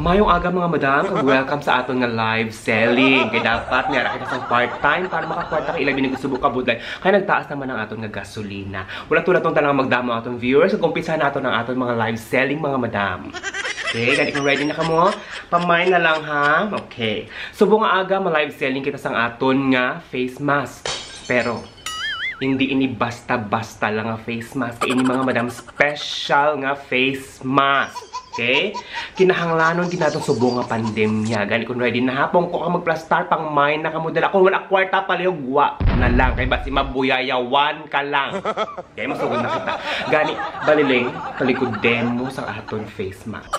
Mayong aga mga madam, welcome sa aton nga live selling. Kaya dapat niyara kita sa part-time para makakwarta ka ilabi ng gusto ka budlay. Kaya nagtaas naman ang aton nga gasolina. Wala tulad itong talang magdamo ang aton viewers. Kumpisahan natin ang aton mga live selling mga madam. Okay, ganit kung ready na ka mo? Pamay na lang ha? Okay. Subo nga aga, ma-live selling kita sa aton nga face mask. Pero, hindi ini basta-basta lang nga face mask. Kaya ini mga madam, special nga face mask. Okay? Kinahanglanon din natin subo nga pandemya. Gani kung ready na hapon ko ka mag-plastar pang mine na kamodala. Kung wala kwarta paliyog, na lang. Kaya basi mabuyayawan ka lang. Okay, masugod na kita. Gani, baliling, talikod demo sa aton face mask.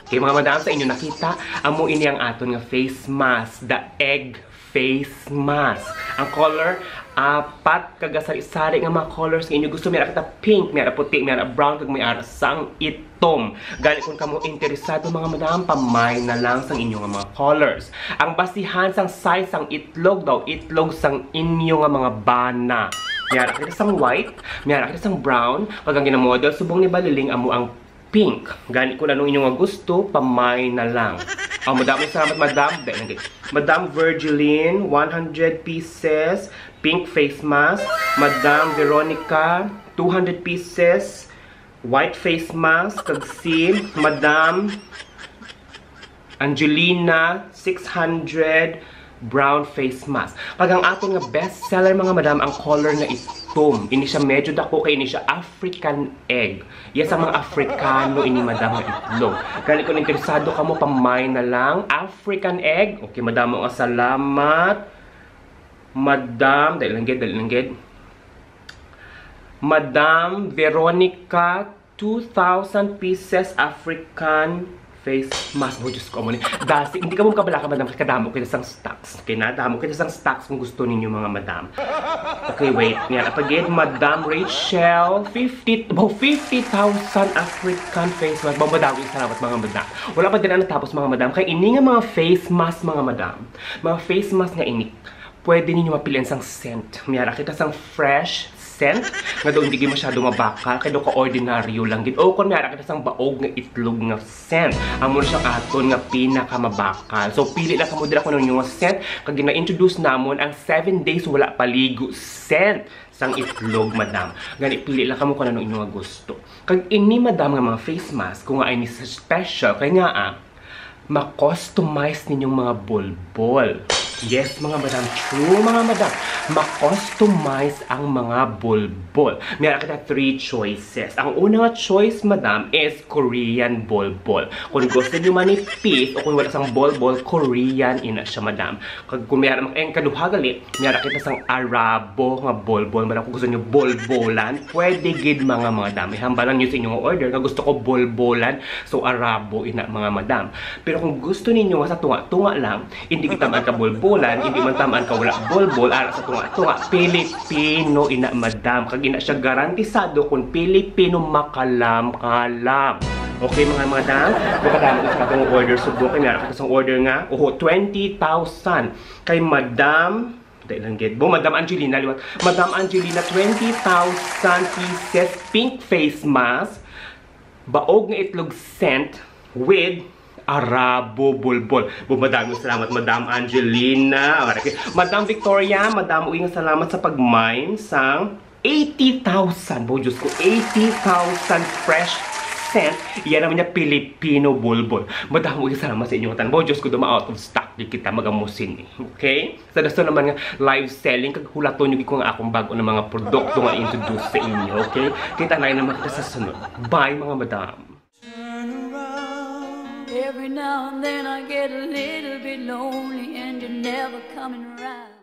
Okay, mga madam, sa inyo nakita, amo ini ang aton nga face mask. The egg face mask. Ang color, apat kagasari-sari nga mga colors nga inyo gusto. Mayroon kita pink, mayroon puti, mayroon brown, kag mayroon sang itom. Gani kung kamo interesado mga madam, pamay na lang sang inyo nga mga colors. Ang basihan sang size sang itlog daw, itlog sang inyo nga mga bana. Mayroon kita sang white, mayroon kita sang brown, kag ang ginamodel subong ni Baliling amo ang pink. Gani kung anong inyo nga gusto, pamay na lang. Madami salamat madam. Madam Virgiline, 100 pieces. Pink face mask. Madam Veronica, 200 pieces. White face mask. Kagsi. Madam Angelina, 600. Brown face mask. Pag ang aton nga best seller mga madam, ang color na itom. Ini siya medyo dako kay ini siya African egg. Yes, ang mga Afrikano ini madam nga itlog. Kani kung interesado ka mo, pamay na lang. African egg. Okay, madam, nga salamat. Madam, dahil langgit. Madam Veronica, 2,000 pieces African face mask. Oh, Diyos ko mo ni. Dasi, hindi ka mo kabalaka, madam. Kadamo kita sang stocks. Okay na? Damo kita sang stocks kung gusto ninyo mga madam. Okay, wait. Yan. At again, Madam Rachel, 50,000 African face mask. Babadawin, salamat mga madam. Wala pa din na natapos mga madam. Kaya ini nga mga face mask mga madam. Mga face mask nga ini. Pwede ninyo mapilian sang scent. Mayara kita sang fresh scent nga doon hindi masyado mabakal kaya doon ka-ordinaryo lang gid. O kung mayara kita sang baog nga itlog nga scent, amo na siyang aton nga pinaka-mabakal. So pili lang kamo dira kung ano yung scent kag gina-introduce namon ang 7 days wala paligo scent sang itlog madam. Gani pili lang kamo kung ano inyong gusto. Kag ini madam nga mga face mask kung ay ni special kay nga ma-customize ninyong mga bolbol. Yes, mga madam. True, mga madam. Ma-customize ang mga bolbol. Meron kita 3 choices. Ang unang choice, madam, is Korean bolbol. Kung gusto nyo manipis o kung wala sang bolbol, Korean ina siya, madam. Kung meron ang kaduhagali, meron kita sang Arabo nga bolbol. Madam, kung gusto nyo bolbolan, pwede gid mga madam. Ihambalan nyo sa inyong order na gusto ko bolbolan, so Arabo ina mga madam. Pero kung gusto ninyo sa tunga-tunga lang, hindi kita magka-bolbol, hindi man tamaan ka wala bolbol ara sa tunga-tunga Pilipino ina madam kag ina siya garantisado kung Pilipino makalam-kalam. Okay mga madam, makadamo sa atong order subok kay meron ka sa order nga 20,000 kay madam Madam Angelina liwat. Madam Angelina 20,000 pieces pink face mask baog nga itlog scent with Arabo bulbol. Bumadami salamat Madam Angelina. Madam Victoria, Madam Uwing salamat sa pag-mine sang 80,000. Bo Diyos ko, 80,000 fresh scent. Iyan naman niya Filipino bulbol. Madam Uwing salamat sa inyong tan. Bo Diyos ko, duma out of stock. Di kita magamusin. Okay? Sa dasto naman nga live selling. Kag hulaton nyo ko nga akong bago ng mga produkto nga introduce sa inyo. Okay? Kita na naman kita sa sunod. Bye mga madam. Every now and then I get a little bit lonely and you're never coming around.